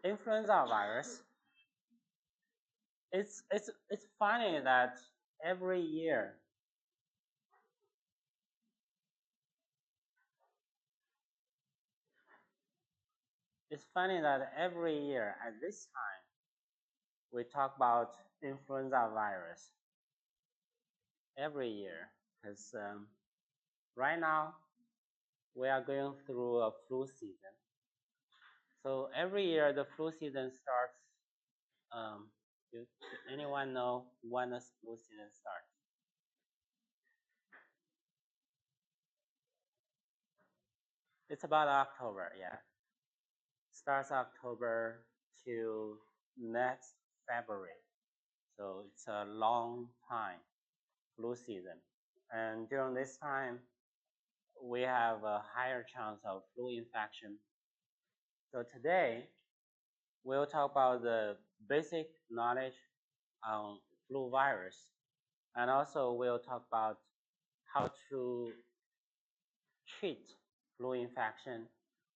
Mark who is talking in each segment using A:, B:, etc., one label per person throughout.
A: Influenza virus. It's funny that every year at this time we talk about influenza virus every year because right now we are going through a flu season. So every year the flu season starts. Do anyone know when the flu season starts? It's about October, yeah. Starts October to next February. So it's a long time, flu season. And during this time, we have a higher chance of flu infection. So today, we'll talk about the basic knowledge on flu virus. And also we'll talk about how to treat flu infection,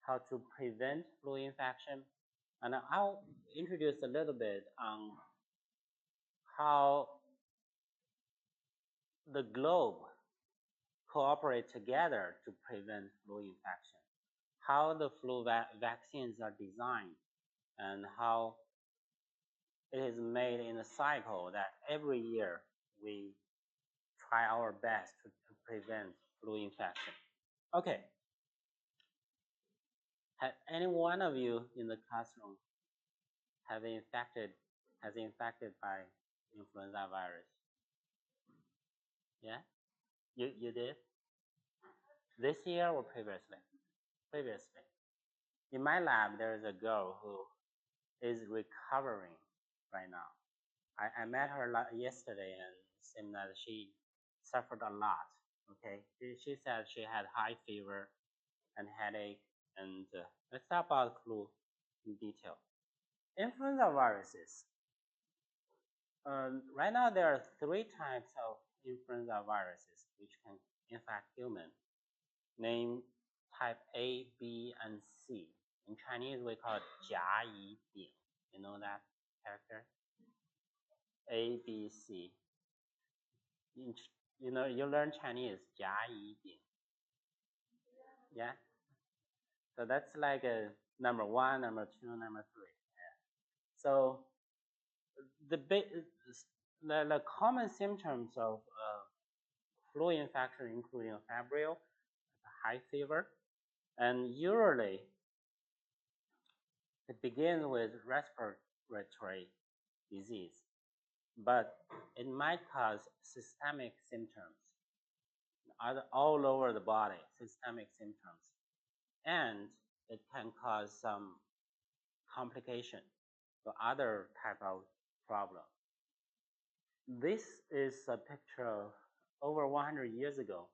A: how to prevent flu infection, and I'll introduce a little bit on how the globe cooperate together to prevent flu infection, how the flu vaccines are designed, and how it is made in a cycle that every year we try our best to prevent flu infection. Okay. Has any one of you in the classroom has infected by influenza virus? Yeah? You did? This year or previously? Previously. In my lab, there is a girl who is recovering right now. I met her yesterday and seemed that she suffered a lot. Okay, she said she had high fever and headache. And let's talk about flu in detail. Influenza viruses. Right now, there are 3 types of influenza viruses which can infect humans. Name type A, B, and C. In Chinese, we call it 甲乙丙. You know that character? A, B, C. You learn Chinese, 甲乙丙. Yeah? So that's like a number 1, number 2, number 3. Yeah. So the common symptoms of flu infection including febrile, high fever, and usually it begins with respiratory disease, but it might cause systemic symptoms all over the body, systemic symptoms, and it can cause some complication or other type of problem. This is a picture of over 100 years ago.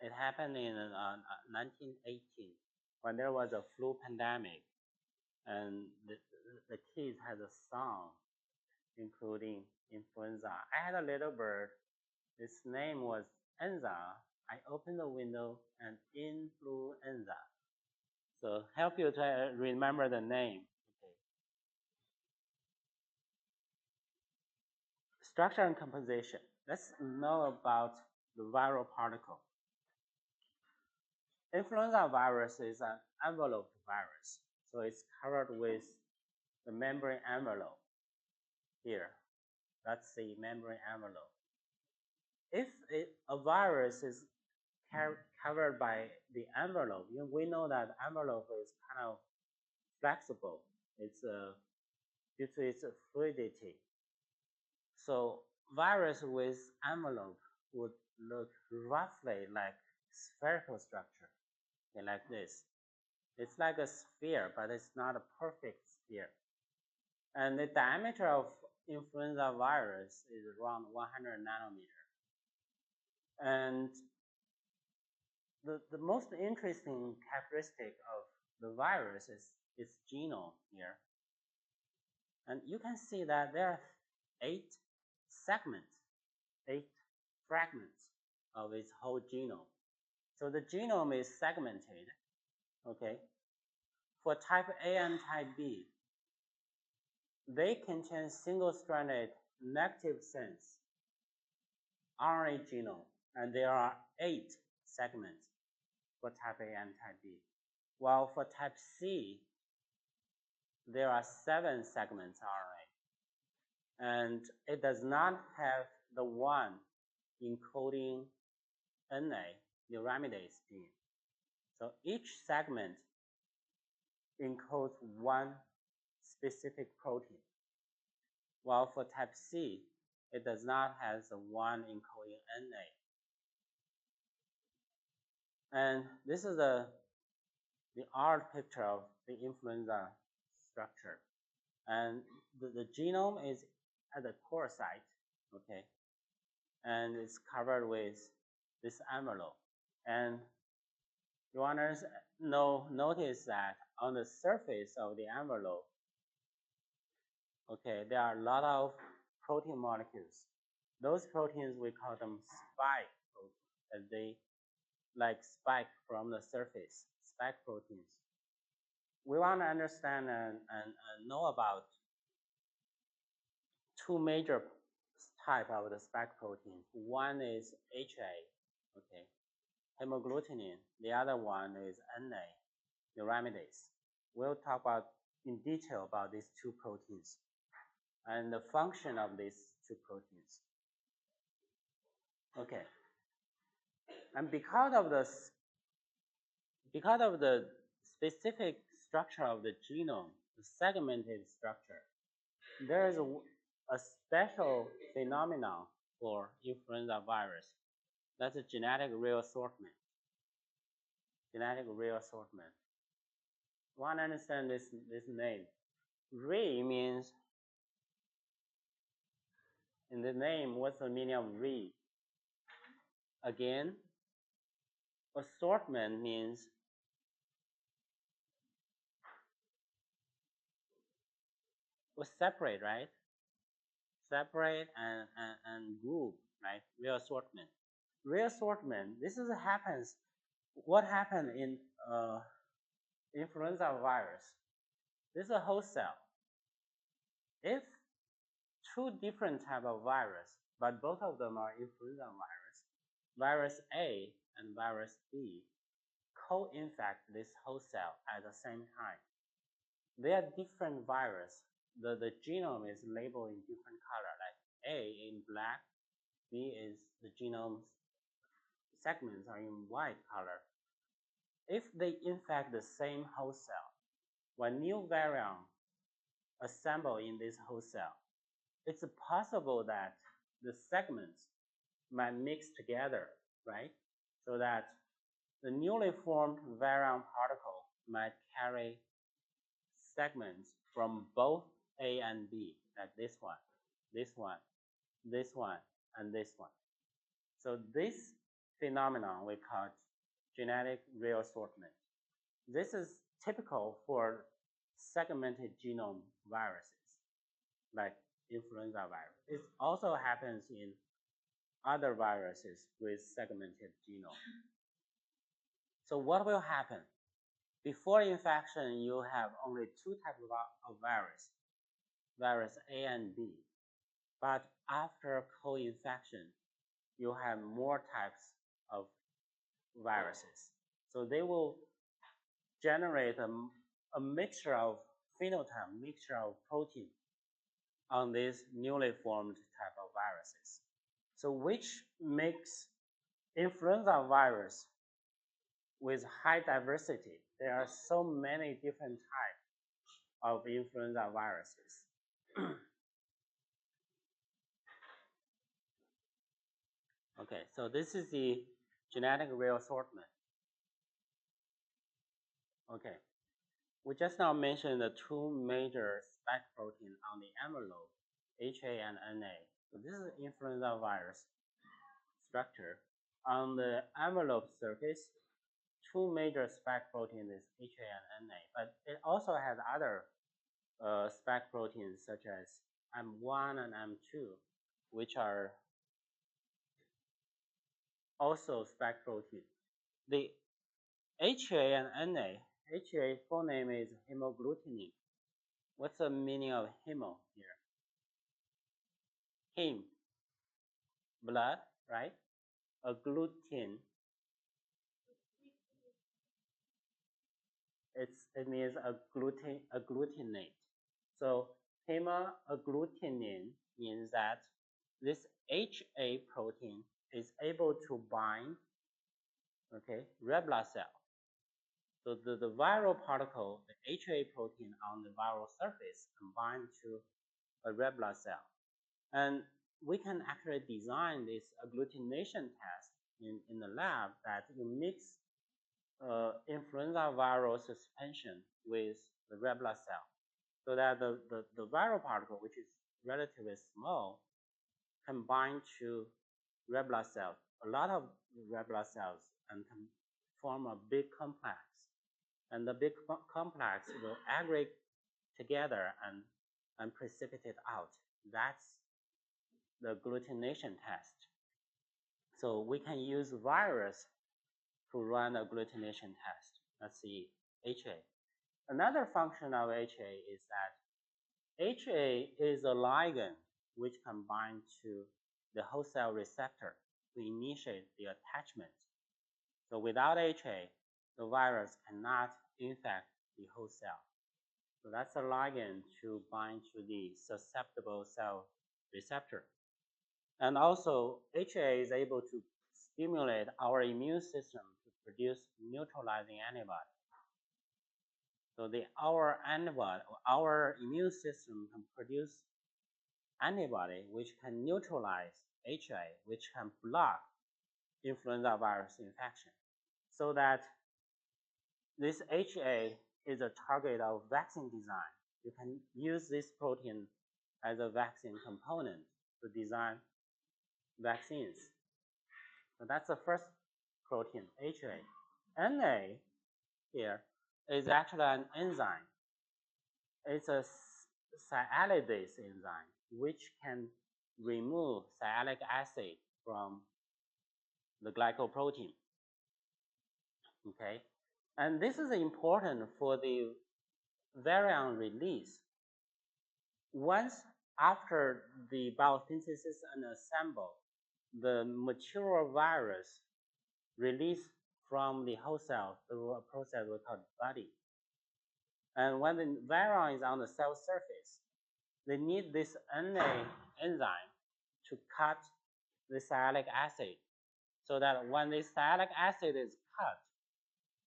A: It happened in 1918 when there was a flu pandemic, and the kids had a song including influenza. I had a little bird. Its name was Enza. I opened the window and influenza. So help you to remember the name. Okay. Structure and composition. Let's know about the viral particle. Influenza virus is an envelope virus. So it's covered with the membrane envelope here. That's the membrane envelope. If a virus is covered by the envelope, we know that envelope is kind of flexible. It's due to its fluidity. So virus with envelope would look roughly like spherical structure, okay, like this. It's like a sphere, but it's not a perfect sphere. And the diameter of influenza virus is around 100 nanometer. And the most interesting characteristic of the virus is its genome here. And you can see that there are 8 segments, 8 fragments of its whole genome. So the genome is segmented, okay? For type A and type B, they contain single-stranded negative sense RNA genome, and there are 8 segments for type A and type B. While for type C, there are 7 segments RNA, and it does not have the one encoding NA neuraminidase gene. So each segment encodes one specific protein, while for type C, it does not have the one encoding NA. And this is the art picture of the influenza structure. And the genome is at the core site, okay? And it's covered with this envelope. And you want to notice that on the surface of the envelope, okay, there are a lot of protein molecules. Those proteins, we call them spike proteins, and they like spike from the surface, spike proteins. We want to understand and know about 2 major types of the spike protein. One is HA, okay, hemagglutinin. The other one is NA, neuraminidase. We'll talk about in detail about these 2 proteins and the function of these 2 proteins. Okay, and because of the specific structure of the genome, the segmented structure, there is a special phenomenon for influenza virus. That's a genetic reassortment. Genetic reassortment. Want to understand this name? Re means, in the name, what's the meaning of re? Again, assortment means separate, right? Separate and group, right? Reassortment. Reassortment, what happened in influenza virus? This is a host cell. If 2 different type of virus, but both of them are influenza virus, virus A and virus B, co-infect this host cell at the same time. They are different virus. The genome is labeled in different color, like A in black, B is the genome segments are in white color. If they infect the same host cell, when new variant assemble in this host cell, it's possible that the segments might mix together, right? So that the newly formed variant particle might carry segments from both A and B, like this one, this one, this one, and this one. So this phenomenon we call genetic reassortment. This is typical for segmented genome viruses, like influenza virus. It also happens in other viruses with segmented genome. So what will happen? Before infection, you have only 2 types of virus, virus A and B. But after co-infection, you have more types of viruses. So they will generate a mixture of phenotype, mixture of protein on these newly formed type of viruses. So which makes influenza virus with high diversity. There are so many different types of influenza viruses. Okay, so this is the genetic reassortment. Okay, we just now mentioned the 2 major spike proteins on the envelope, HA and NA. So this is influenza virus structure. On the envelope surface, 2 major spike proteins is HA and NA, but it also has other spike proteins such as M1 and M2, which are also spike protein. The HA and NA HA full name is hemagglutinin. What's the meaning of hemo here? Hem, blood, right? A gluten, it means a glutenate. So hemagglutinin means that this HA protein is able to bind, okay, red blood cell. So the viral particle, the HA protein on the viral surface, combined to a red blood cell. And we can actually design this agglutination test in the lab that you mix influenza viral suspension with the red blood cell, so that the viral particle, which is relatively small, can bind to red blood cells, a lot of red blood cells, and can form a big complex. And the big complex will aggregate together and precipitate out. That's the agglutination test. So we can use virus to run a agglutination test. Let's see, HA. Another function of HA is that HA is a ligand which can bind to the host cell receptor to initiate the attachment. So without HA, the virus cannot infect the host cell. So that's a ligand to bind to the susceptible cell receptor. And also, HA is able to stimulate our immune system to produce neutralizing antibody. So our immune system can produce antibody which can neutralize HA, which can block influenza virus infection. So that this HA is a target of vaccine design. You can use this protein as a vaccine component to design vaccines. So that's the first protein, HA. NA here is actually an enzyme. It's a sialidase enzyme which can remove sialic acid from the glycoprotein. Okay, and this is important for the virion release. Once after the biosynthesis and assemble, the mature virus released from the host cell through a process we call budding. And when the virion is on the cell surface, they need this NA enzyme to cut the sialic acid, so that when the sialic acid is cut,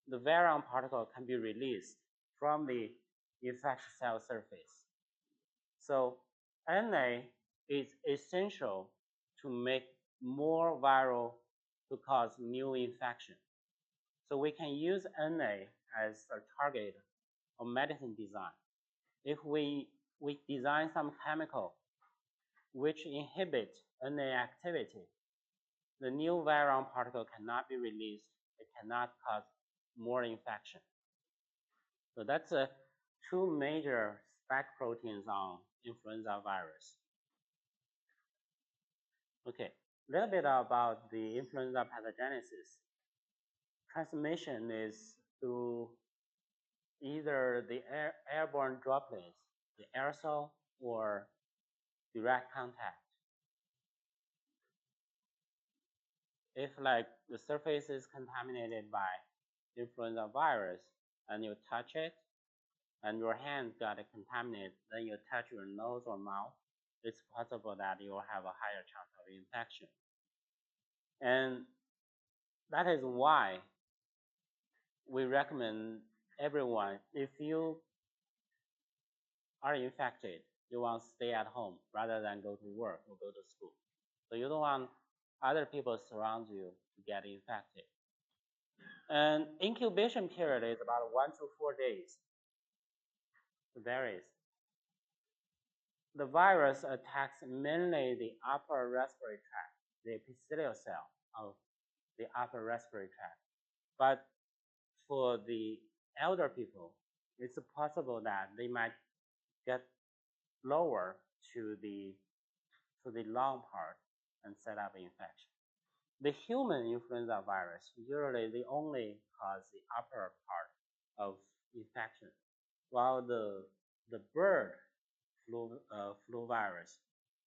A: the virion particle can be released from the infected cell surface. So NA is essential to make more viral to cause new infection. So we can use NA as a target of medicine design. If we design some chemical which inhibit NA activity, the new virion particle cannot be released. It cannot cause more infection. So that's two major spike proteins on influenza virus. Okay, a little bit about the influenza pathogenesis. Transmission is through either the airborne droplets, the aerosol, or direct contact. If like the surface is contaminated by influenza virus and you touch it and your hand got contaminated, then you touch your nose or mouth, it's possible that you will have a higher chance of infection. And that is why we recommend everyone, if you are infected, you want to stay at home rather than go to work or go to school. So you don't want other people surround you to get infected. And incubation period is about 1 to 4 days. It varies. The virus attacks mainly the upper respiratory tract, the epithelial cell of the upper respiratory tract. But for the elder people, it's possible that they might get lower to the lung part and set up infection. The human influenza virus, usually they only cause the upper part of infection, while the bird flu virus,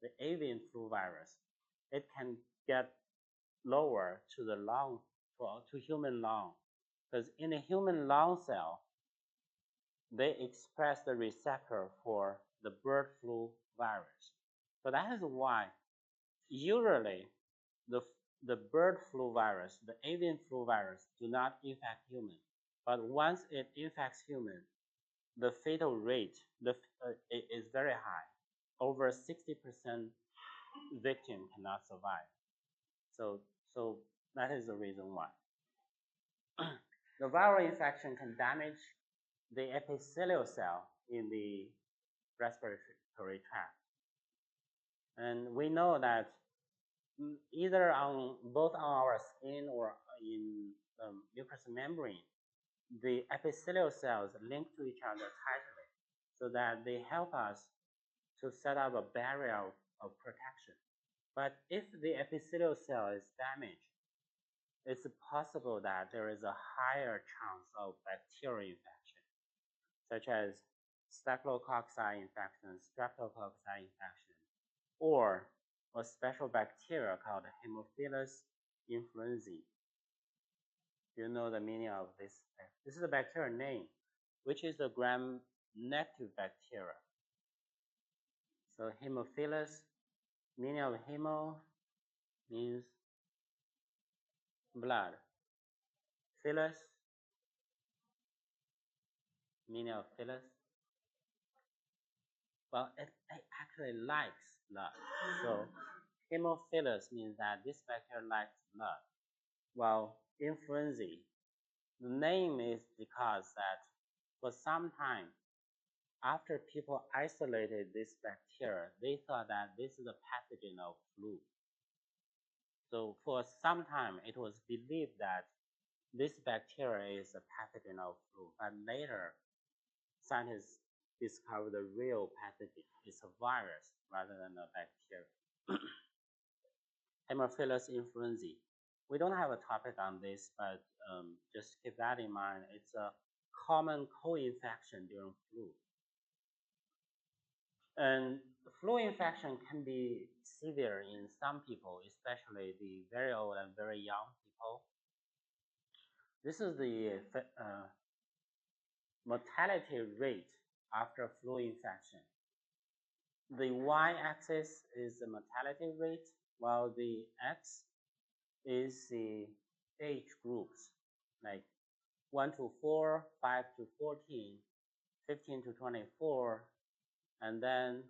A: the avian flu virus, it can get lower to the lung, to human lung, because in the human lung cell, they express the receptor for the bird flu virus. So that is why usually the, the bird flu virus, the avian flu virus, do not infect humans. But once it infects humans, the fatal rate is very high. Over 60% victim cannot survive. So that is the reason why. The viral infection can damage the epithelial cell in the respiratory tract. And we know that either on both on our skin or in the mucous membrane, the epithelial cells link to each other tightly so that they help us to set up a barrier of protection. But if the epithelial cell is damaged, it's possible that there is a higher chance of bacterial infection, such as staphylococci infection, streptococci infection, or a special bacteria called Haemophilus influenzae. Do you know the meaning of this? This is a bacteria name, which is a gram-negative bacteria. So Haemophilus, meaning of hemo means blood. Philus, meaning of philus, well, it actually likes blood. So Haemophilus means that this bacteria likes blood. While influenza, the name is because that for some time after people isolated this bacteria, they thought that this is a pathogen of flu. So for some time, it was believed that this bacteria is a pathogen of flu, but later scientists discovered the real pathogen. It's a virus rather than a bacteria. Haemophilus influenzae. We don't have a topic on this, but just keep that in mind. It's a common co-infection during flu. And flu infection can be severe in some people, especially the very old and very young people. This is the mortality rate after flu infection. The y-axis is the mortality rate, while the x is the age groups, like 1 to 4, 5 to 14, 15 to 24, and then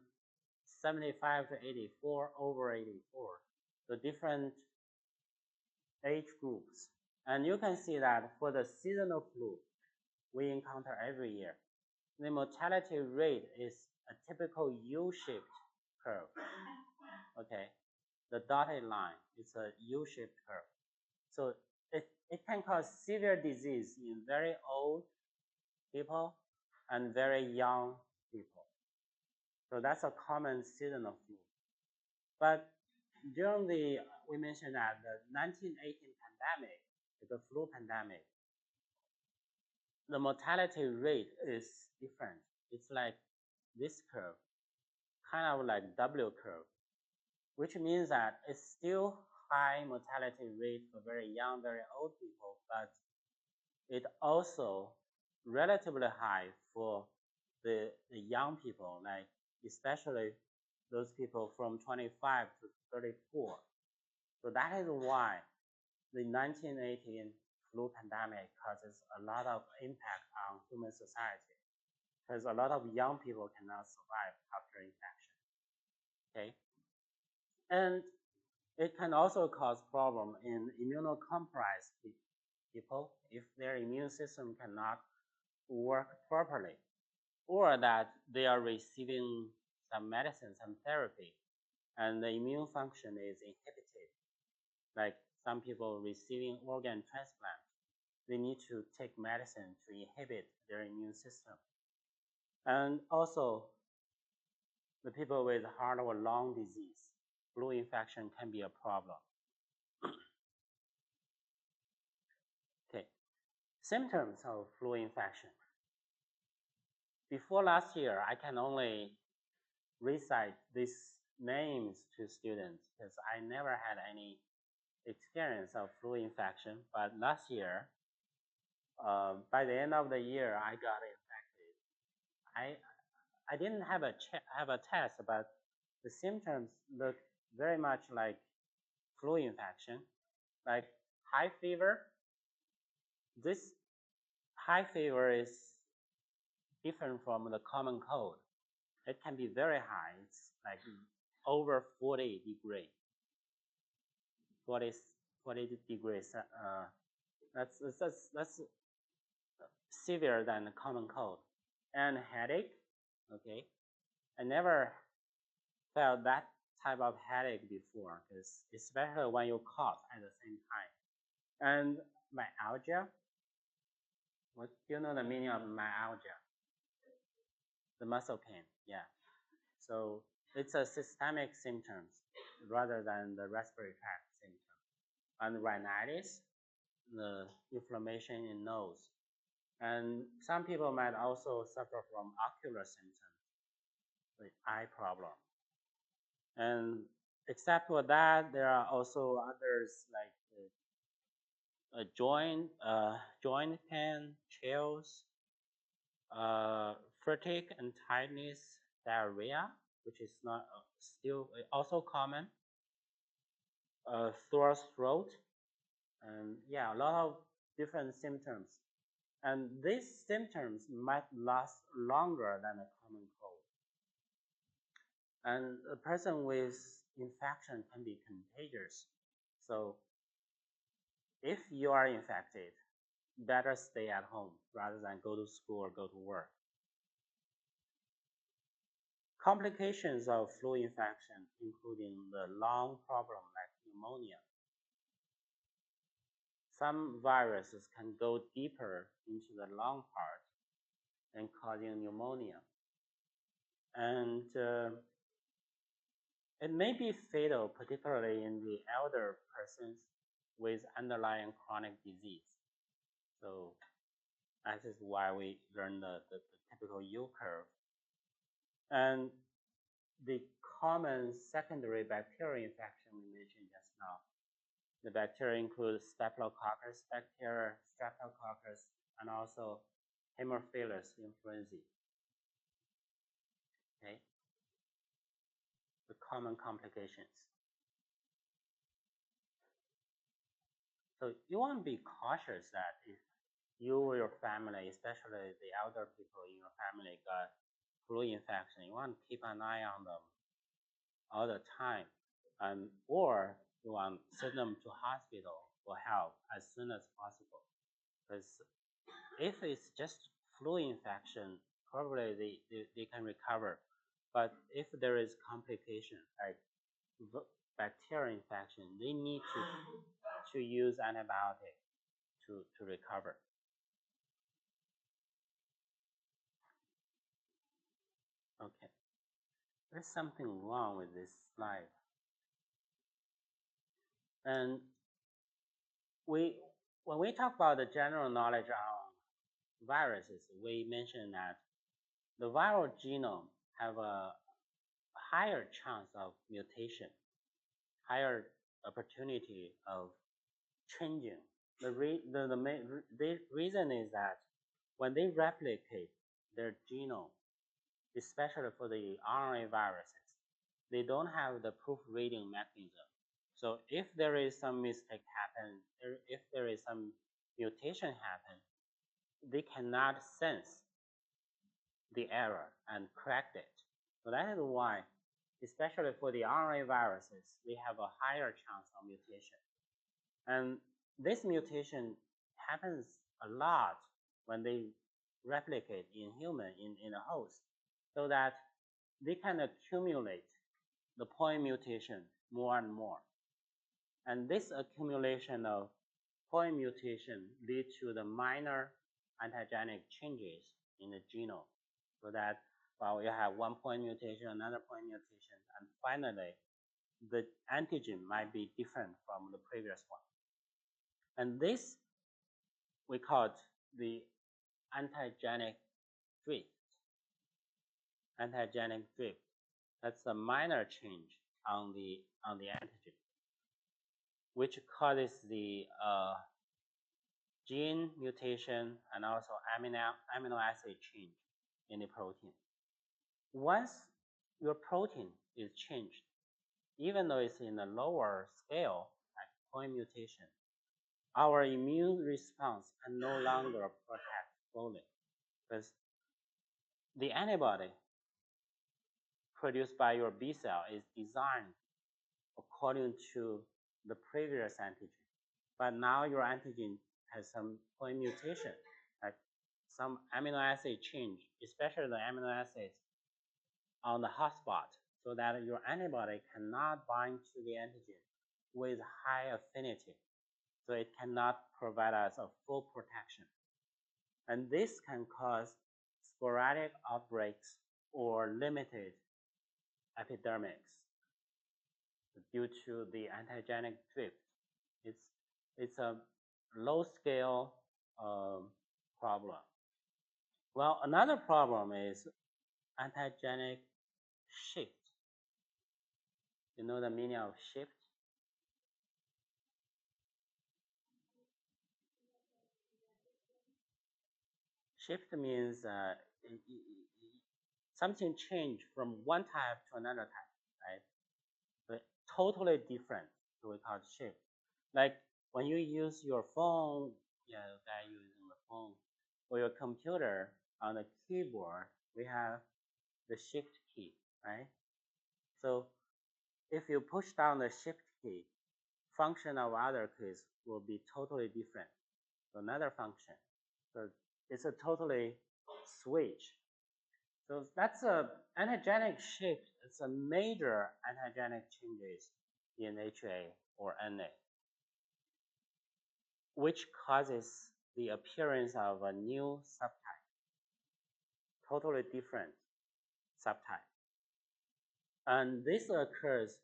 A: 75 to 84, over 84, the different age groups. And you can see that for the seasonal flu we encounter every year, the mortality rate is a typical U-shaped curve. Okay, the dotted line is a U-shaped curve. So it can cause severe disease in very old people and very young people. So that's a common seasonal flu. But during we mentioned that the 1918 pandemic, the flu pandemic, the mortality rate is different. It's like this curve, kind of like W curve, which means that it's still high mortality rate for very young, very old people, but it also relatively high for the young people, like especially those people from 25 to 34. So that is why the 1918 flu pandemic causes a lot of impact on human society, because a lot of young people cannot survive after infection. Okay, and it can also cause problem in immunocompromised people if their immune system cannot work properly, or that they are receiving some medicine, some therapy, and the immune function is inhibited. Like some people receiving organ transplant, they need to take medicine to inhibit their immune system. And also, the people with heart or lung disease, flu infection can be a problem. Okay, symptoms of flu infection. before last year, I can only recite these names to students because I never had any experience of flu infection. But last year, by the end of the year, I got infected. I didn't have a test, but the symptoms look very much like flu infection, like high fever. This high fever is different from the common cold. It can be very high. It's like over 40 degrees, 40, 40 degrees. That's severe than the common cold. And headache, okay. I never felt that type of headache before, because especially when you cough at the same time. And myalgia, what do you know the meaning of myalgia? The muscle pain, yeah. So it's a systemic symptoms rather than the respiratory tract symptom. And rhinitis, the inflammation in nose. And some people might also suffer from ocular symptoms, like eye problem. And except for that, there are also others like joint pain, chills, fatigue and tiredness, diarrhea, which is not still also common, sore throat, and yeah, a lot of different symptoms. And these symptoms might last longer than a common cold. And a person with infection can be contagious. So if you are infected, better stay at home rather than go to school or go to work. Complications of flu infection, including the lung problem like pneumonia. Some viruses can go deeper into the lung part and causing pneumonia. And it may be fatal, particularly in the elder persons with underlying chronic disease. So that is why we learn the typical U curve. And the common secondary bacterial infection we mentioned just now. The bacteria include Staphylococcus bacteria, Streptococcus, and also Haemophilus influenzae. Okay, the common complications. So you want to be cautious that if you or your family, especially the elder people in your family, got flu infection, you want to keep an eye on them all the time, or you want to send them to hospital for help as soon as possible. Because if it's just flu infection, probably they can recover. But if there is complication like bacterial infection, they need to use antibiotic to recover. Okay, there's something wrong with this slide. And when we talk about the general knowledge on viruses, we mentioned that the viral genome have a higher chance of mutation, higher opportunity of changing. The reason is that when they replicate their genome, especially for the RNA viruses, they don't have the proofreading mechanism. So if there is some mistake happen, if there is some mutation happen, they cannot sense the error and correct it. So that is why, especially for the RNA viruses, they have a higher chance of mutation. And this mutation happens a lot when they replicate in human, in a host, so that they can accumulate the point mutation more and more. And this accumulation of point mutation lead to the minor antigenic changes in the genome, so that well, you have one point mutation, another point mutation, and finally the antigen might be different from the previous one. And this we call it the antigenic drift. antigenic drift. That's a minor change on the antigen, which causes the gene mutation and also amino acid change in the protein. Once your protein is changed, even though it's in a lower scale, like point mutation, our immune response can no longer protect fully because the antibody produced by your B cell is designed according to the previous antigen. But now your antigen has some point mutation, like some amino acid change, especially the amino acids on the hotspot, so that your antibody cannot bind to the antigen with high affinity. So it cannot provide us a full protection. And this can cause sporadic outbreaks or limited epidemics due to the antigenic drift. It's a low scale problem. Well, another problem is antigenic shift. You know the meaning of shift? Shift means something changed from one type to another type, right? But totally different, so we call it shift. Like when you use your phone, yeah, the guy using the phone, or your computer on the keyboard, we have the shift key, right? So if you push down the shift key, function of other keys will be totally different to another function. So it's a totally switch. So that's a antigenic shift. It's a major antigenic changes in HA or NA, which causes the appearance of a new subtype, totally different subtype. And this occurs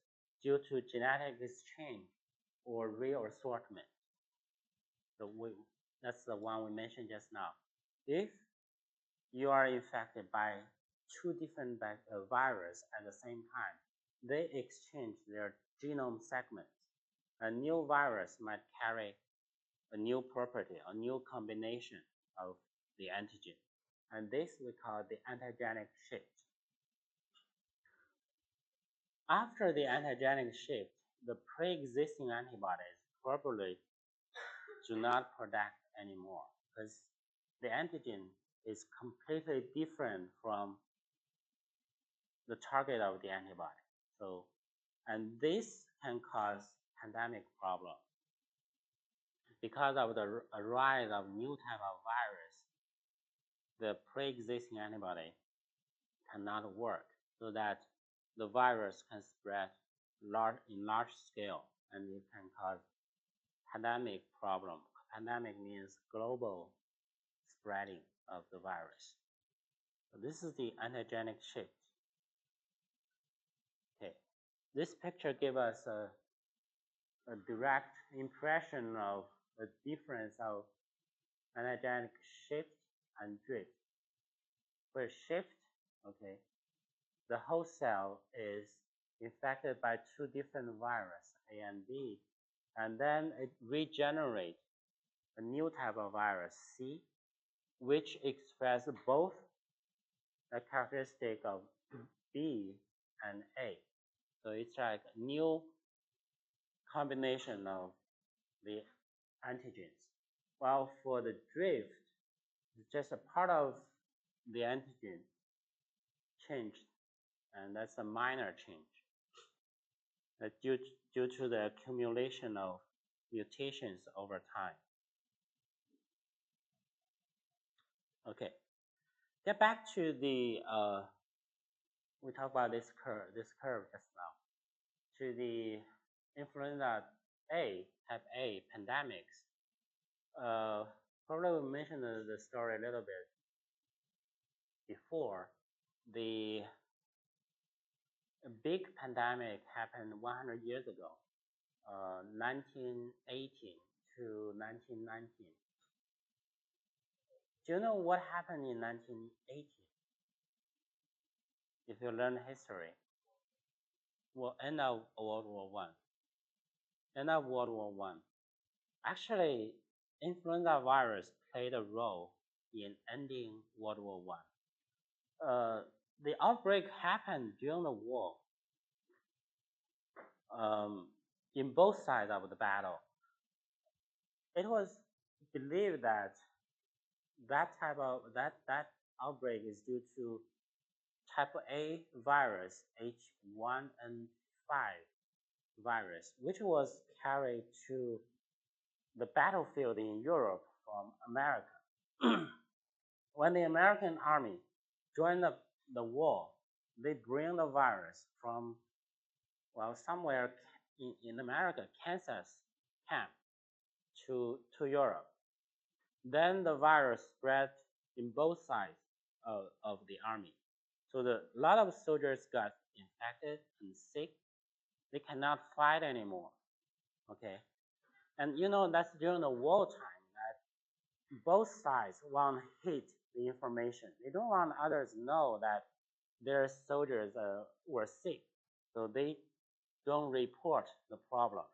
A: due to genetic exchange or reassortment. So that's the one we mentioned just now. If you are infected by two different viruses at the same time, they exchange their genome segments. A new virus might carry a new property, a new combination of the antigen. And this we call the antigenic shift. After the antigenic shift, the pre-existing antibodies probably do not protect anymore because the antigen is completely different from the target of the antibody. So, and this can cause pandemic problem. Because of the rise of new type of virus, the pre-existing antibody cannot work, so that the virus can spread in large scale, and it can cause pandemic problem. Pandemic means global spreading of the virus. So this is the antigenic shift. Okay, this picture gives us a direct impression of the difference of antigenic shift and drift. For shift, okay, the host cell is infected by two different viruses, A and B, and then it regenerates a new type of virus, C, which expresses both the characteristic of B and A. So it's like a new combination of the antigens. While for the drift, it's just a part of the antigen changed, and that's a minor change due to the accumulation of mutations over time. Okay, get back to the we talked about this curve just now, to the influenza A, type A pandemics. Probably we mentioned the story a little bit before. The big pandemic happened 100 years ago, 1918 to 1919. Do you know what happened in 1918? if you learn history. Well, end of World War One. End of World War One. Actually, influenza virus played a role in ending World War One. The outbreak happened during the war, um, in both sides of the battle. It was believed that that outbreak is due to type A virus, H1N5 virus, which was carried to the battlefield in Europe from America. When the American army joined the war, they bring the virus from, well, somewhere in America, Kansas camp to Europe. Then the virus spread in both sides of the army. So a lot of soldiers got infected and sick. They cannot fight anymore. Okay, and that's during the wartime that both sides want to hide the information. They don't want others to know that their soldiers were sick, so they don't report the problem.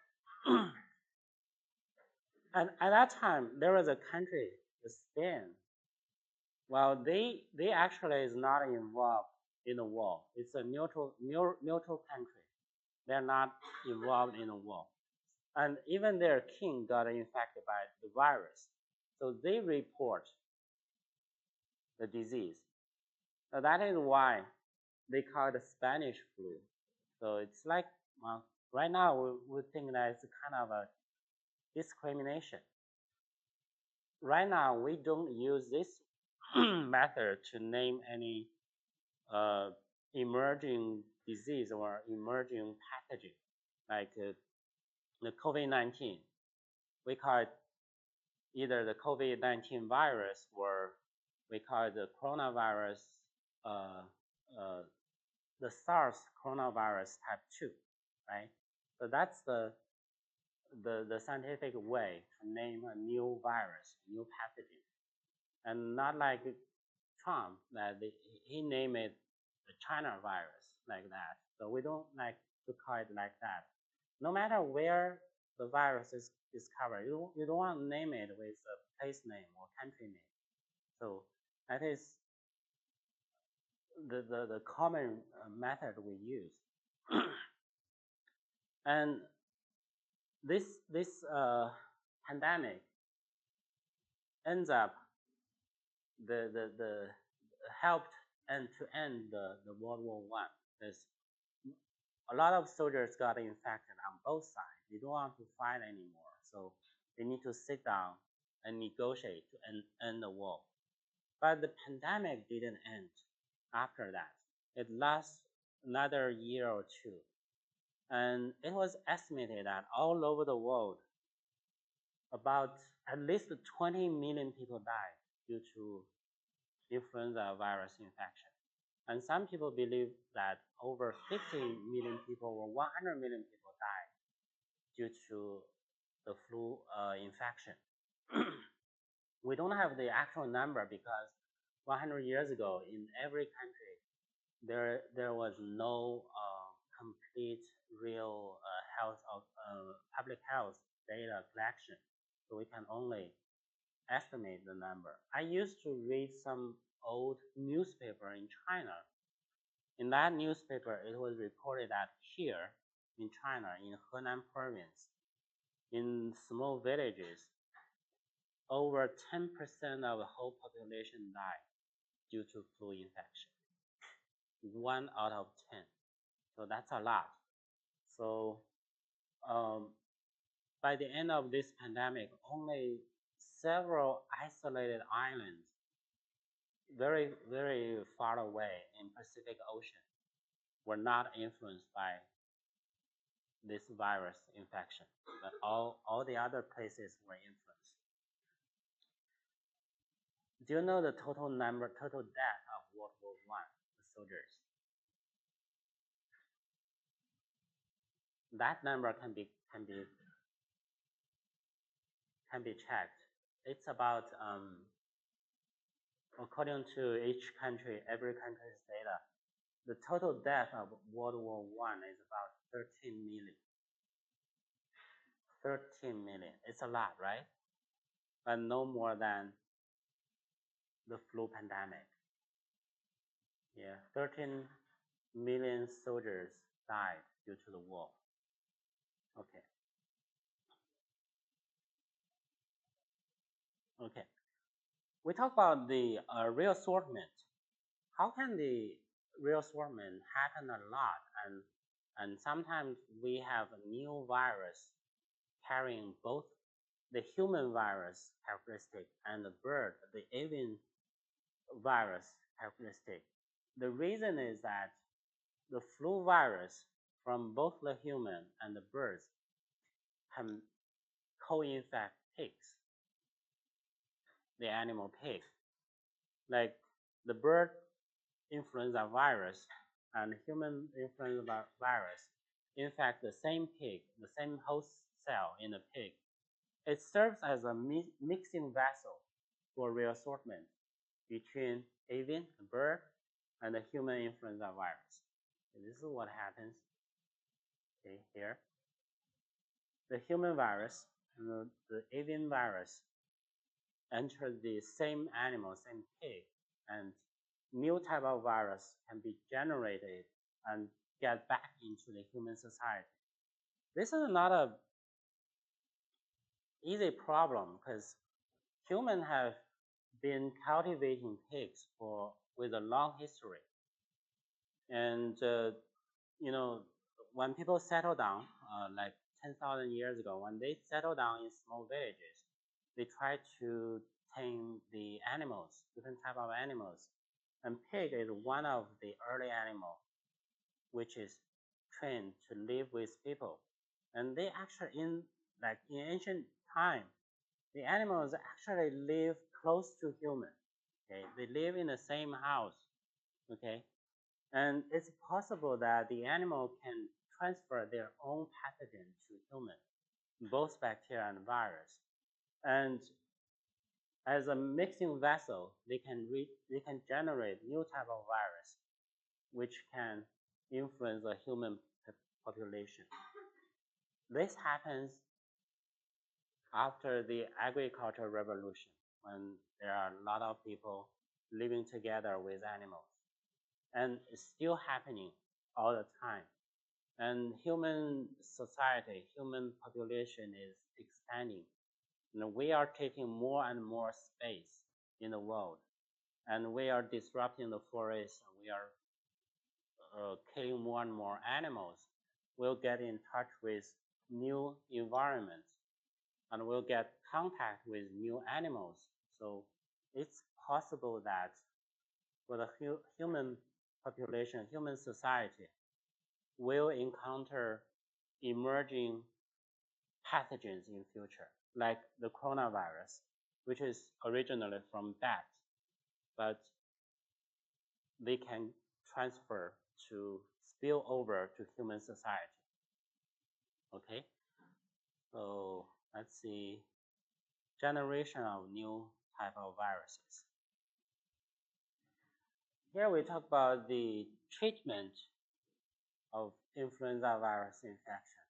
A: And at that time, there was a country, Spain. Well, they actually is not involved in the war. It's a neutral country. They're not involved in the war. And even their king got infected by the virus. So they report the disease. So that is why they call it the Spanish flu. So it's like, well, right now we think that it's kind of a discrimination. Right now we don't use this method to name any emerging disease or emerging pathogen, like the COVID-19. We call it either the COVID-19 virus or we call it the coronavirus, uh, uh, the SARS coronavirus type 2, right? So that's the scientific way to name a new virus, new pathogen. And not like Trump, that he named it the China virus, like that. So we don't like to call it like that. No matter where the virus is discovered, you don't want to name it with a place name or country name. So that is the common method we use. And this pandemic ends up the helped and to end the World War One. Because a lot of soldiers got infected on both sides. They don't want to fight anymore, so they need to sit down and negotiate to end the war. But the pandemic didn't end after that. It lasts another year or two. And it was estimated that all over the world, about at least 20 million people died due to influenza virus infection. And some people believe that over 50 million people or 100 million people died due to the flu infection. We don't have the actual number because 100 years ago, in every country, there was no complete real public health data collection, so we can only estimate the number. I used to read some old newspaper in China. In that newspaper, it was reported that here in China, in Henan province, in small villages, over 10% of the whole population died due to flu infection. 1 out of 10. So that's a lot. So by the end of this pandemic, only several isolated islands very, very far away in Pacific Ocean were not influenced by this virus infection, but all the other places were influenced. Do you know the total death of World War I, the soldiers? That number can be checked. It's about according to each country, every country's data, the total death of World War I is about 13 million. 13 million. It's a lot, right? But no more than the flu pandemic. Yeah, 13 million soldiers died due to the war. Okay. Okay. We talk about the reassortment. How can the reassortment happen a lot, and sometimes we have a new virus carrying both the human virus characteristic and the bird, the avian virus characteristic. The reason is that the flu virus from both the human and the birds can co-infect pigs, the animal pig. Like the bird influenza virus and human influenza virus infect the same pig, the same host cell in the pig. It serves as a mixing vessel for reassortment between avian, the bird, and the human influenza virus. And this is what happens. Okay, here. The human virus and the avian virus enter the same animal, same pig, and new type of virus can be generated and get back into the human society. This is not a easy problem because humans have been cultivating pigs with a long history. And you know, when people settle down, like 10,000 years ago, when they settle down in small villages, they try to tame the animals, different type of animals. And pig is one of the early animal which is trained to live with people. And they actually in ancient time, the animals actually live close to human. Okay, they live in the same house. Okay, and it's possible that the animal can transfer their own pathogen to human, both bacteria and virus. And as a mixing vessel, they can generate new type of virus, which can influence the human population. This happens after the agricultural revolution, when there are a lot of people living together with animals. And it's still happening all the time. And human society, human population is expanding. And we are taking more and more space in the world. And we are disrupting the forest. We are killing more and more animals. We'll get in touch with new environments. And we'll get contact with new animals. So it's possible that for the human population, human society, will encounter emerging pathogens in future, like the coronavirus, which is originally from bats, but they can transfer to spill over to human society. Okay, so let's see, generation of new type of viruses. Here we talk about the treatment of influenza virus infection.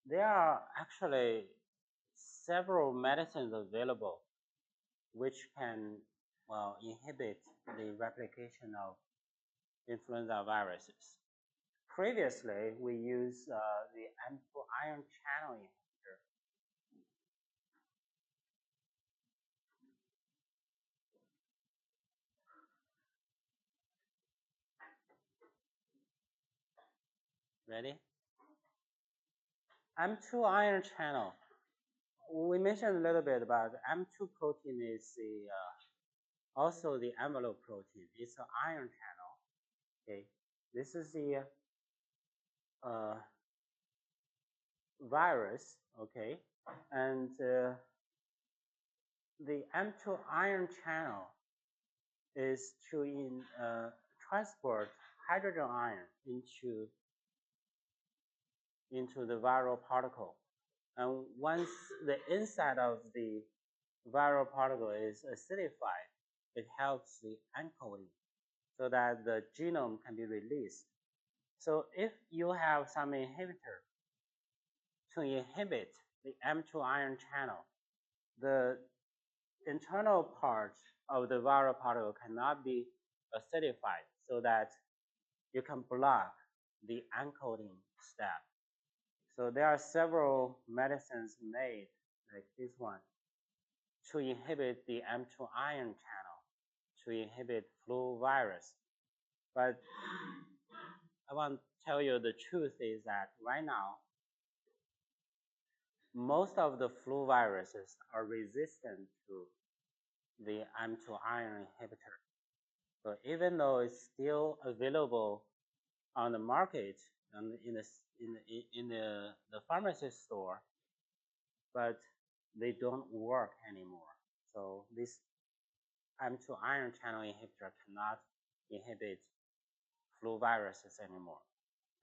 A: There are actually several medicines available which can, well, inhibit the replication of influenza viruses. Previously, we used the M2 ion channel inhibitor. Ready? M2 ion channel. We mentioned a little bit about M2 protein is also the envelope protein. It's an ion channel. Okay, this is the virus. Okay, and the M2 ion channel is to transport hydrogen ion into the viral particle. And once the inside of the viral particle is acidified, it helps the encoding. so that the genome can be released. So if you have some inhibitor to inhibit the M2 ion channel, the internal part of the viral particle cannot be acidified so that you can block the encoding step. So there are several medicines made, like this one, to inhibit the M2 ion channel, to inhibit flu virus. But I want to tell you the truth is that right now, most of the flu viruses are resistant to the M2 ion inhibitor. So even though it's still available on the market and in the pharmacy store, but they don't work anymore. So this M2 ion channel inhibitor cannot inhibit flu viruses anymore.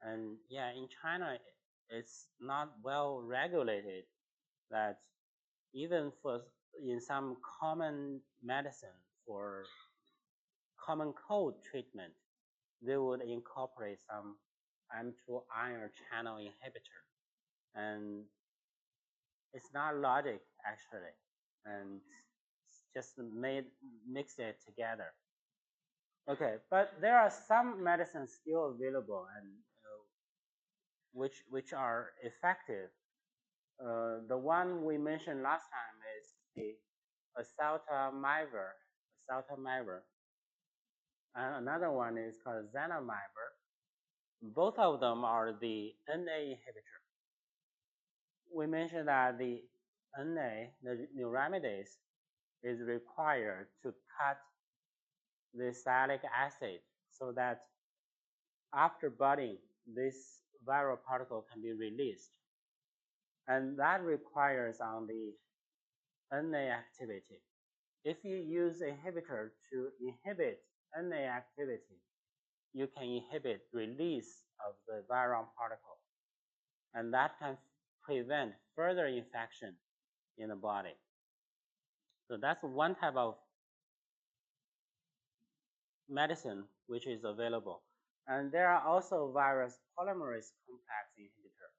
A: And yeah, in China, it's not well regulated that even for in some common medicine for common cold treatment, they would incorporate some M2 ion channel inhibitor. And it's not logic actually. And just mix it together. Okay, but there are some medicines still available and which are effective. The one we mentioned last time is the oseltamivir, and another one is called zanamivir. Both of them are the NA inhibitor. We mentioned that the NA, the neuraminidase, is required to cut the sialic acid so that after budding, this viral particle can be released. And that requires on the NA activity. If you use inhibitor to inhibit NA activity, you can inhibit release of the viral particle. And that can prevent further infection in the body. So that's one type of medicine which is available. And there are also virus polymerase complex inhibitor.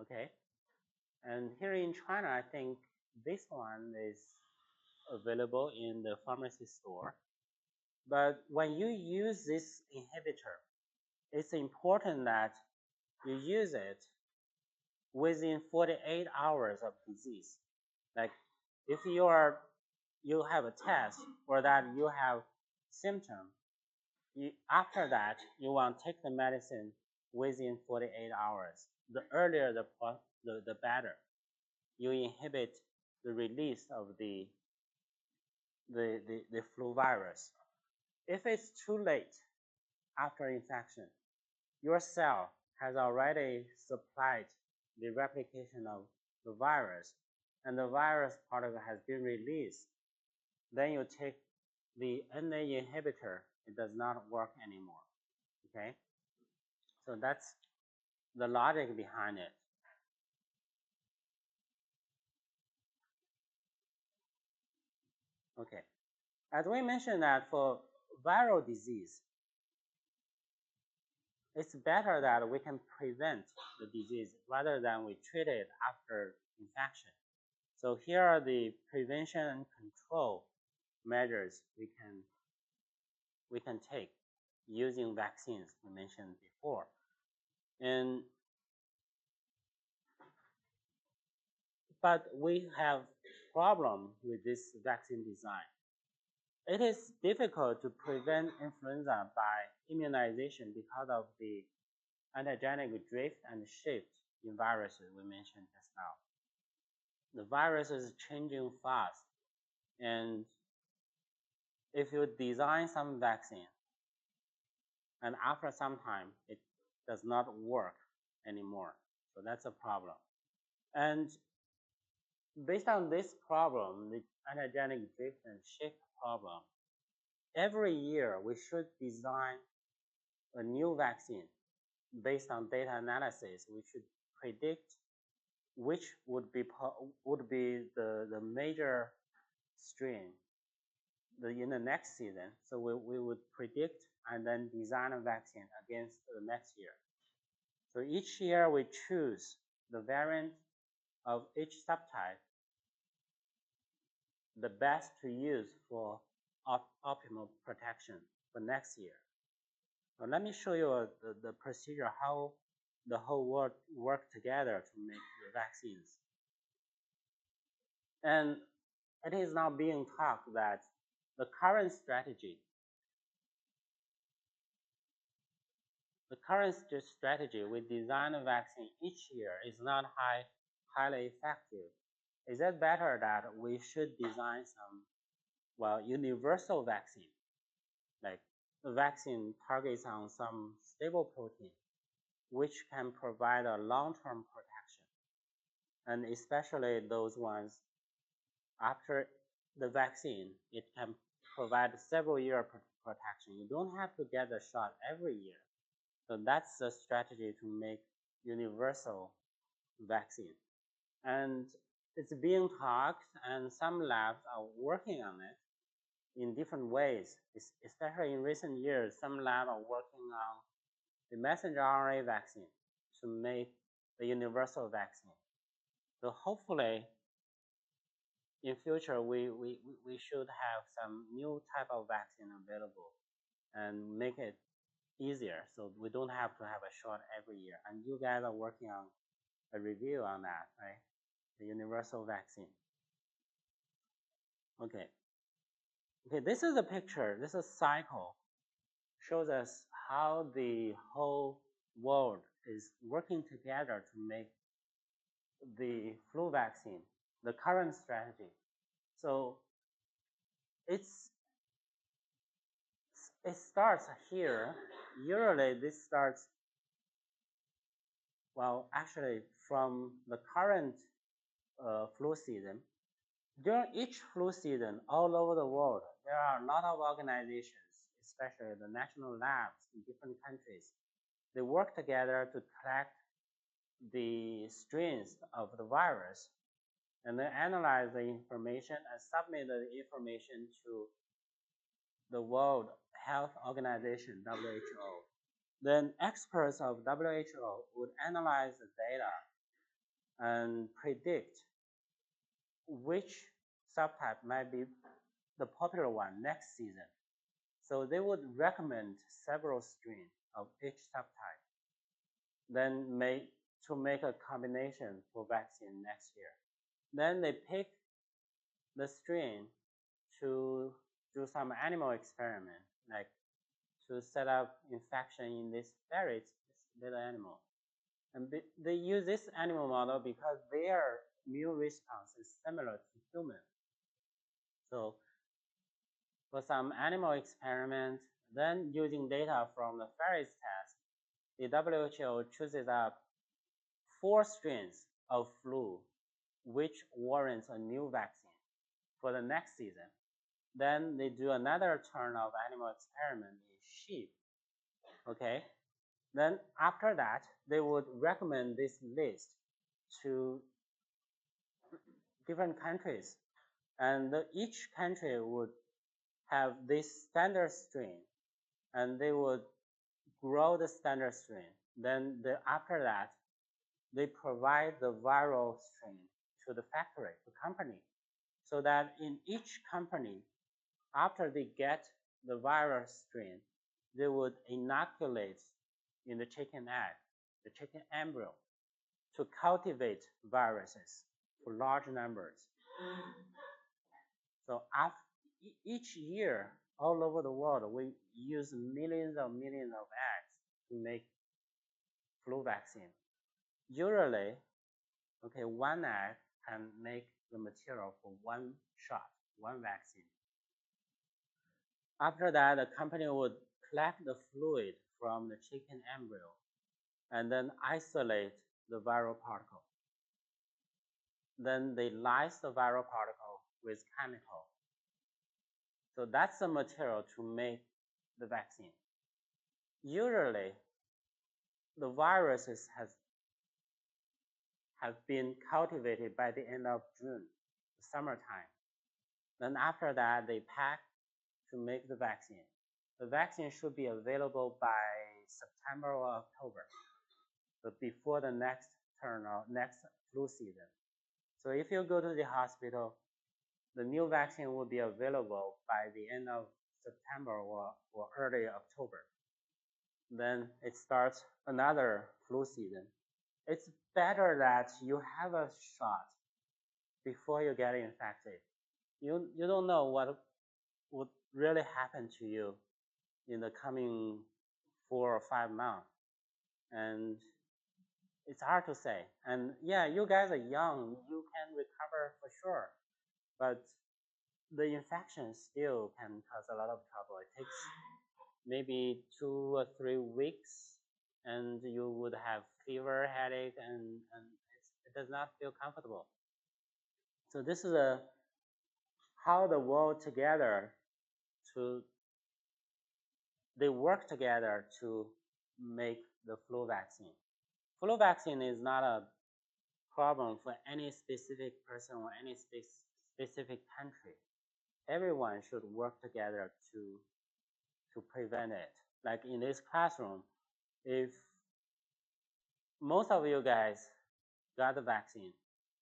A: Okay, and here in China, I think this one is available in the pharmacy store. But when you use this inhibitor, it's important that you use it within 48 hours of disease. Like if you have a test or that you have symptom, after that you want to take the medicine within 48 hours. The earlier the better. You inhibit the release of the flu virus. If it's too late after infection, your cell has already supplied the replication of the virus, and the virus particle has been released. Then you take the NA inhibitor, it does not work anymore. Okay? So that's the logic behind it. Okay. As we mentioned that for viral disease, it's better that we can prevent the disease rather than we treat it after infection. So here are the prevention and control measures we can take using vaccines we mentioned before. But we have problem with this vaccine design. It is difficult to prevent influenza by immunization because of the antigenic drift and shift in viruses we mentioned just now. The virus is changing fast, and if you design some vaccine and after some time it does not work anymore, so that's a problem. And based on this problem, the antigenic drift and shift problem, every year we should design a new vaccine based on data analysis. We should predict which would be the major strain in the next season. So we would predict and then design a vaccine against the next year. So each year we choose the variant of each subtype, the best to use for optimal protection for next year. Now let me show you the procedure, how the whole world work together to make the vaccines. And it is now being talked that the current strategy we design a vaccine each year is not highly effective. Is it better that we should design some, well, universal vaccine, like the vaccine targets on some stable protein, which can provide a long-term protection, and especially those ones after the vaccine, it can provide several year protection. You don't have to get the shot every year. So that's the strategy to make universal vaccine. And it's being talked, and some labs are working on it in different ways. Especially in recent years, some labs are working on the messenger RNA vaccine to make the universal vaccine. So hopefully, in future, we should have some new type of vaccine available and make it easier, so we don't have to have a shot every year. And you guys are working on a review on that, right? The universal vaccine. Okay. Okay, this is a picture. This is a cycle. Shows us how the whole world is working together to make the flu vaccine, the current strategy. So it starts here. Usually this starts, well, actually from the current flu season. During each flu season all over the world, there are a lot of organizations, especially the national labs in different countries. They work together to collect the strains of the virus and then analyze the information and submit the information to the World Health Organization, WHO. Then experts of WHO would analyze the data and predict which subtype might be the popular one next season. So they would recommend several strains of each subtype, then to make a combination for vaccine next year. Then they pick the strain to do some animal experiment, like to set up infection in this ferret, this little animal. And they use this animal model because their immune response is similar to human. So for some animal experiment, then using data from the ferret test, the WHO chooses up 4 strains of flu, which warrants a new vaccine for the next season. Then they do another turn of animal experiment in sheep. Okay. Then after that, they would recommend this list to different countries, and each country would have this standard strain, and they would grow the standard strain. Then after that, they provide the viral strain to the factory, the company, so that in each company, after they get the virus strain, they would inoculate in the chicken egg, the chicken embryo, to cultivate viruses for large numbers. So each year, all over the world, we use millions of eggs to make flu vaccine. Usually, okay, one egg can make the material for one shot, one vaccine. After that, the company would collect the fluid from the chicken embryo and then isolate the viral particle. Then they lyse the viral particle with chemical. So that's the material to make the vaccine. Usually, the viruses have been cultivated by the end of June, the summertime. Then after that, they pack to make the vaccine. The vaccine should be available by September or October, but before the next turn or next flu season. So if you go to the hospital, the new vaccine will be available by the end of September or early October. Then it starts another flu season. It's better that you have a shot before you get infected. You don't know what would really happen to you in the coming 4 or 5 months. And it's hard to say. And yeah, you guys are young, you can recover for sure. But the infection still can cause a lot of trouble. It takes maybe 2 or 3 weeks, and you would have fever, headache, and it does not feel comfortable. So this is how the world together they work together to make the flu vaccine. Flu vaccine is not a problem for any specific person or any specific country. Everyone should work together to prevent it. Like in this classroom, if most of you guys got the vaccine,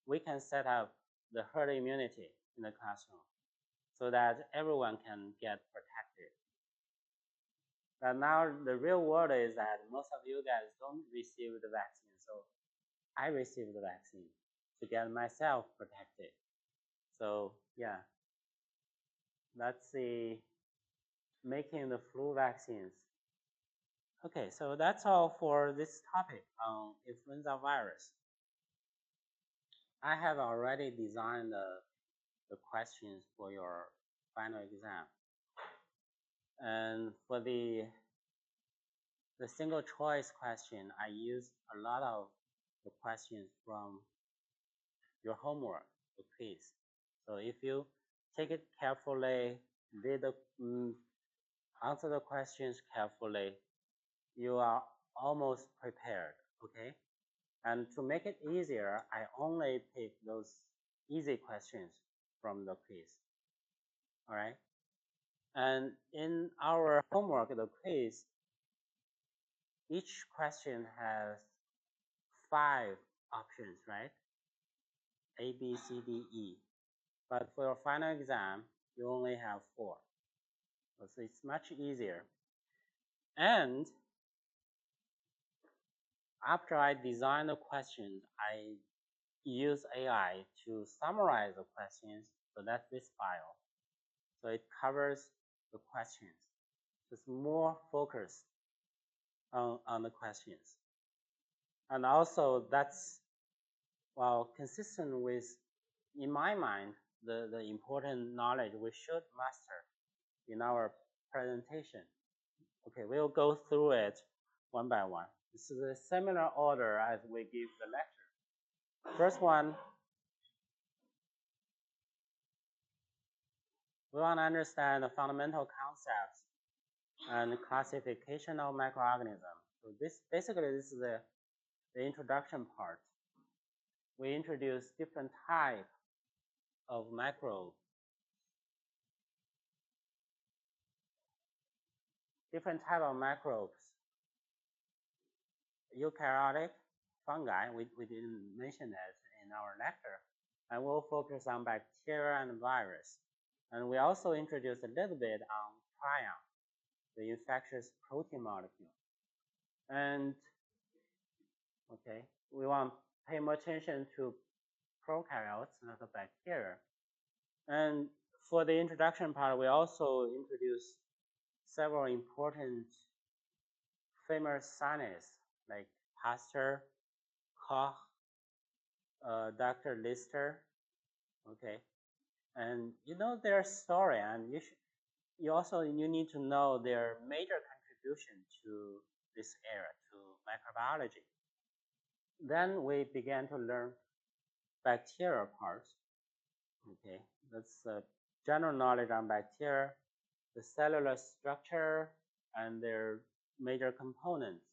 A: we can set up the herd immunity in the classroom so that everyone can get protected. But now the real world is that most of you guys don't receive the vaccine, so I received the vaccine to get myself protected. So yeah, let's see, making the flu vaccines. Okay, so that's all for this topic on influenza virus. I have already designed the questions for your final exam. And for the single choice question, I used a lot of the questions from your homework, the quiz. So if you take it carefully, answer the questions carefully, you are almost prepared, okay? And to make it easier, I only pick those easy questions from the quiz, all right? And in our homework, the quiz, each question has 5 options, right? A, B, C, D, E. But for your final exam, you only have 4. So it's much easier. And after I design the questions, I use AI to summarize the questions. So that's this file. So it covers the questions. It's more focused on the questions. And also that's, well, consistent with, in my mind, the important knowledge we should master in our presentation. Okay, we'll go through it one by one. This is a similar order as we give the lecture. First one, we want to understand the fundamental concepts and classification of microorganisms. So this is the introduction part. We introduce different types of microbes, eukaryotic, fungi, we didn't mention that in our lecture, and we'll focus on bacteria and virus. And we also introduced a little bit on prion, the infectious protein molecule. And okay, we want to pay more attention to prokaryotes, not the bacteria. And for the introduction part, we also introduced several important famous scientists like Pasteur, Koch, Dr. Lister, okay, and you know their story, and you need to know their major contribution to this area, to microbiology. Then we began to learn bacteria parts. Okay, that's general knowledge on bacteria, the cellular structure, and their major components.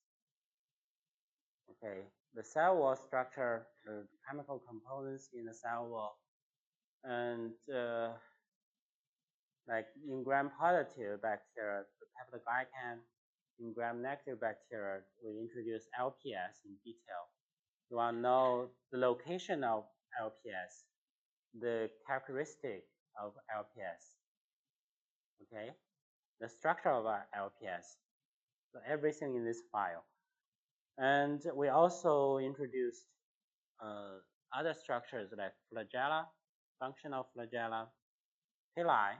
A: Okay, the cell wall structure, the chemical components in the cell wall, and Like in gram-positive bacteria, the peptidoglycan. In gram-negative bacteria, we introduce LPS in detail. You want to know the location of LPS, the characteristic of LPS, okay? The structure of LPS, so everything in this file. And we also introduced other structures like flagella, function of flagella, pili,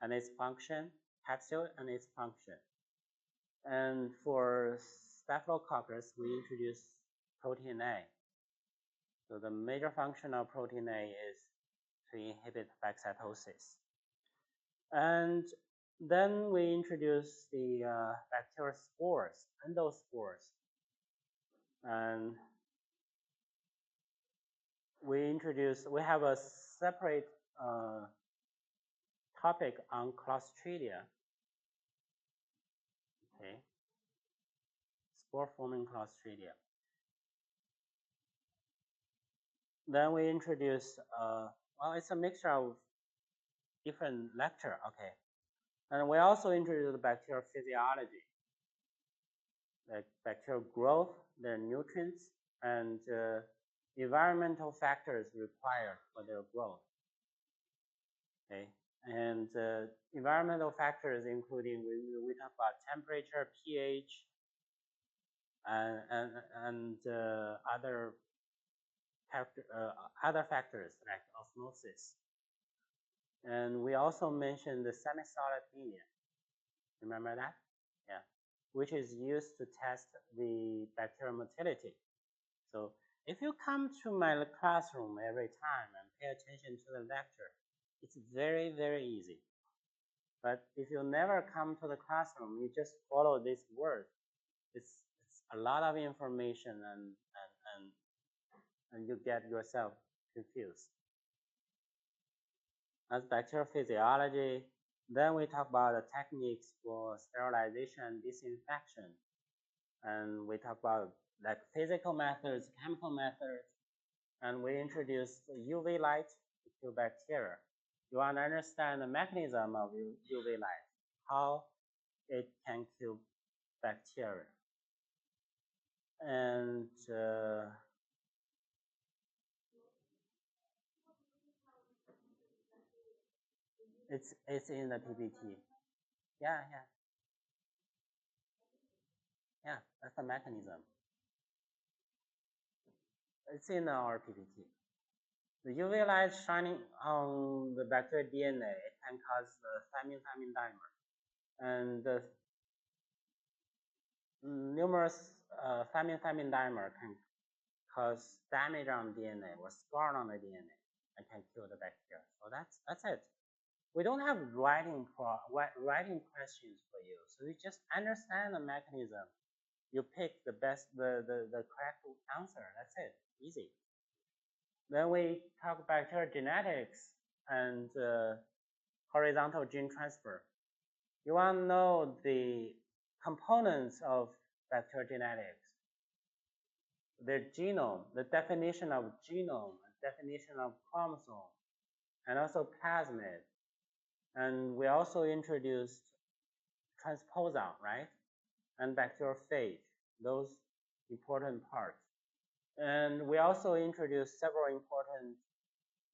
A: and its function, capsule and its function. And for Staphylococcus, we introduced protein A. So the major function of protein A is to inhibit phagocytosis. And then we introduce the bacterial spores, endospores. And we have a separate topic on Clostridia. Okay, spore-forming Clostridia. Then we introduce, well, it's a mixture of different lecture, okay. And we also introduce the bacterial physiology, like bacterial growth, their nutrients, and environmental factors required for their growth. Okay, and environmental factors including we talk about temperature, pH, and other factors like osmosis. And we also mentioned the semi-solid media. Remember that? Yeah, which is used to test the bacterial motility. So if you come to my classroom every time and pay attention to the lecture, it's very, very easy. But if you never come to the classroom, you just follow this word. It's a lot of information and you get yourself confused. That's bacterial physiology. Then we talk about the techniques for sterilization and disinfection. And we talk about like physical methods, chemical methods, and we introduce UV light to kill bacteria. You want to understand the mechanism of UV light, how it can kill bacteria. And it's in the PPT. Yeah, that's the mechanism. It's in our PPT. The UV light shining on the bacterial DNA, it can cause the thymine dimer. And the numerous thymine dimer can cause damage on DNA or scar on the DNA and can kill the bacteria. So that's it. We don't have writing questions for you. So you just understand the mechanism. You pick the correct answer. That's it. Easy. Then we talk bacterial genetics and horizontal gene transfer. You want to know the components of bacterial genetics, their genome, the definition of genome, definition of chromosome, and also plasmid. And we also introduced transposon, right? And bacteriophage, those important parts. And we also introduced several important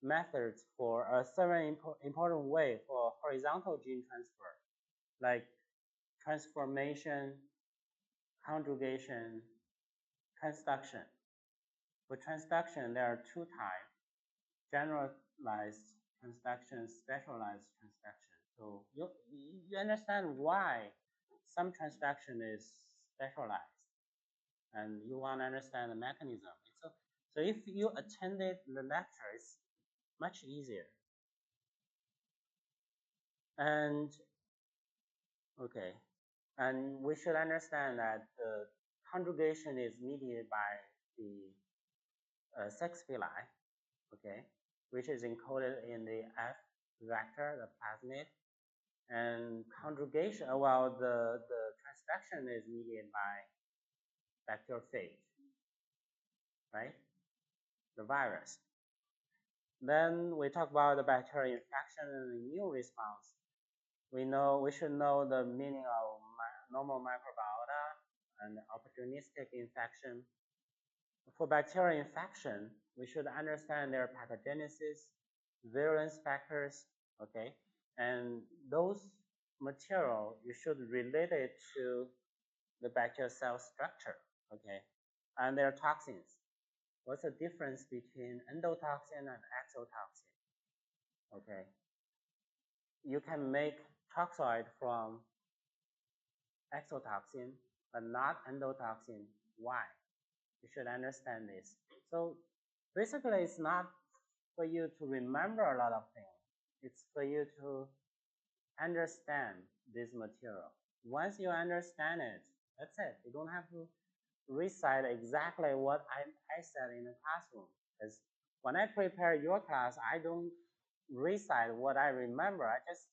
A: methods for several important way for horizontal gene transfer, like transformation, conjugation, transduction. For transduction, there are two types: generalized transduction, specialized transduction. So you understand why some transduction is specialized, and you want to understand the mechanism. So if you attended the lecture, it's much easier. And okay, and we should understand that the conjugation is mediated by the sex villi, okay, which is encoded in the F vector, the plasmid. And conjugation, well, the transduction is mediated by bacteriophage, right? The virus. Then we talk about the bacterial infection and immune response. We should know the meaning of normal microbiota and opportunistic infection. For bacterial infection, we should understand their pathogenesis, virulence factors, okay? And those material, you should relate it to the bacterial cell structure, okay? And their toxins. What's the difference between endotoxin and exotoxin? Okay. You can make toxoid from exotoxin, but not endotoxin. Why? You should understand this. So basically, it's not for you to remember a lot of things. It's for you to understand this material. Once you understand it, that's it. You don't have to recite exactly what I said in the classroom. Because when I prepare your class, I don't recite what I remember. I just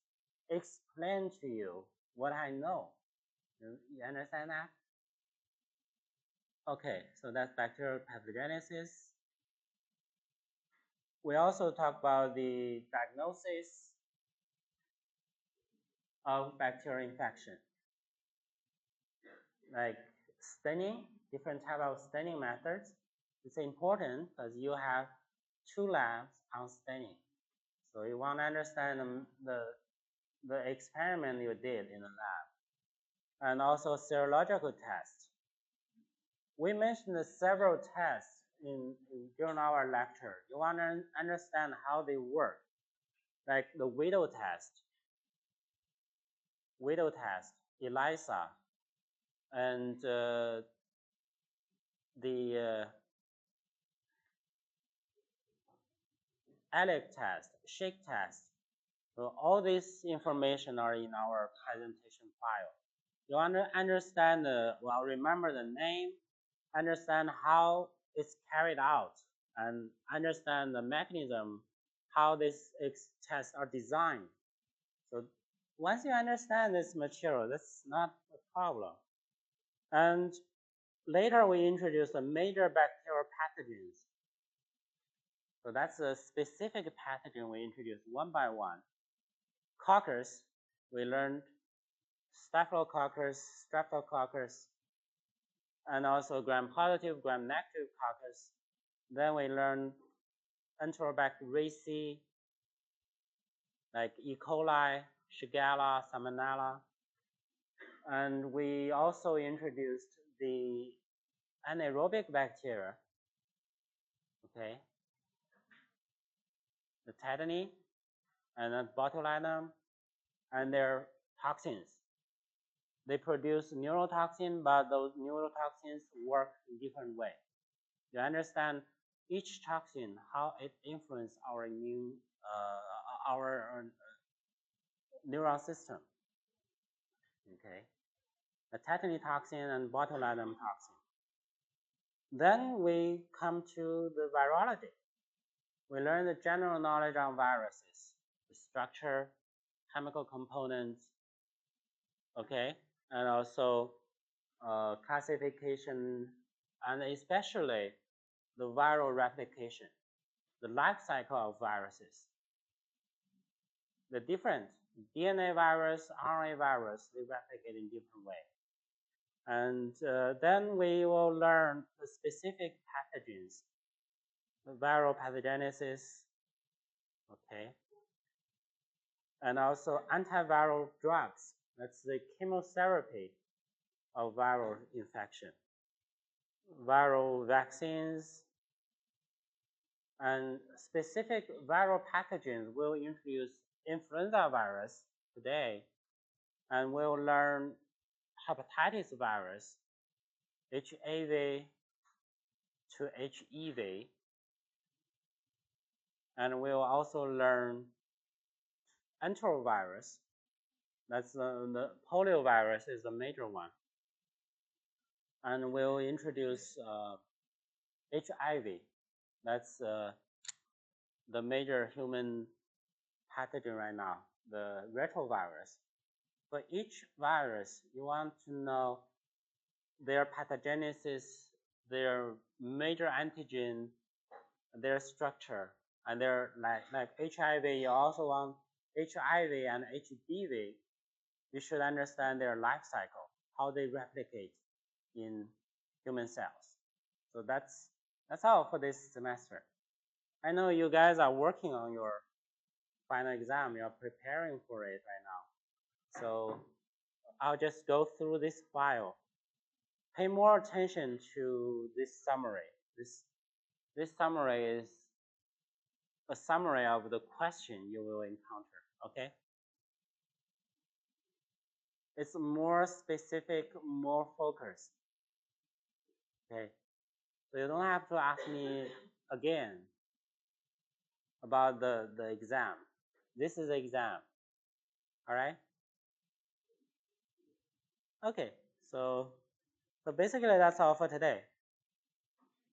A: explain to you what I know. You understand that? Okay, so that's bacterial pathogenesis. We also talk about the diagnosis of bacterial infection, like staining, different type of staining methods. It's important because you have 2 labs on staining. So you want to understand the experiment you did in the lab. And also serological tests. We mentioned several tests during our lecture. You want to understand how they work, like the widow test, ELISA, and the ELIC test, shake test. So all this information are in our presentation file. You want to understand remember the name, understand how it's carried out, and understand the mechanism, how these tests are designed. So once you understand this material, that's not a problem. And later we introduce the major bacterial pathogens. So that's a specific pathogen we introduce one by one. Coccus, we learned Staphylococcus, Streptococcus, and also gram-positive, gram-negative coccus. Then we learned Enterobacteriaceae, like E. coli, Shigella, Salmonella. And we also introduced the anaerobic bacteria, okay, the tetany and the botulinum and their toxins. They produce neurotoxin, but those neurotoxins work in different way. You understand each toxin, how it influences our immune, our neural system. Okay, the tetany toxin and botulinum toxin. Then we come to the virology. We learn the general knowledge on viruses, the structure, chemical components, okay, and also classification, and especially the viral replication, the life cycle of viruses. The different DNA virus, RNA virus, they replicate in different way. And then we will learn the specific pathogens, the viral pathogenesis, okay, and also antiviral drugs. That's the chemotherapy of viral infection, viral vaccines, and specific viral pathogens. We'll introduce influenza virus today, and we'll learn hepatitis virus, HAV to HEV, and we'll also learn enterovirus. That's the poliovirus is the major one, and we'll introduce HIV. That's the major human pathogen right now, the retrovirus. For each virus, you want to know their pathogenesis, their major antigen, their structure, And they're like HIV, you also want HIV and HBV, you should understand their life cycle, how they replicate in human cells. So that's all for this semester. I know you guys are working on your final exam, you're preparing for it right now. So I'll just go through this file. Pay more attention to this summary. This summary is a summary of the question you will encounter, okay? It's more specific, more focused, okay? So you don't have to ask me again about the exam. This is the exam, all right? Okay, so basically that's all for today.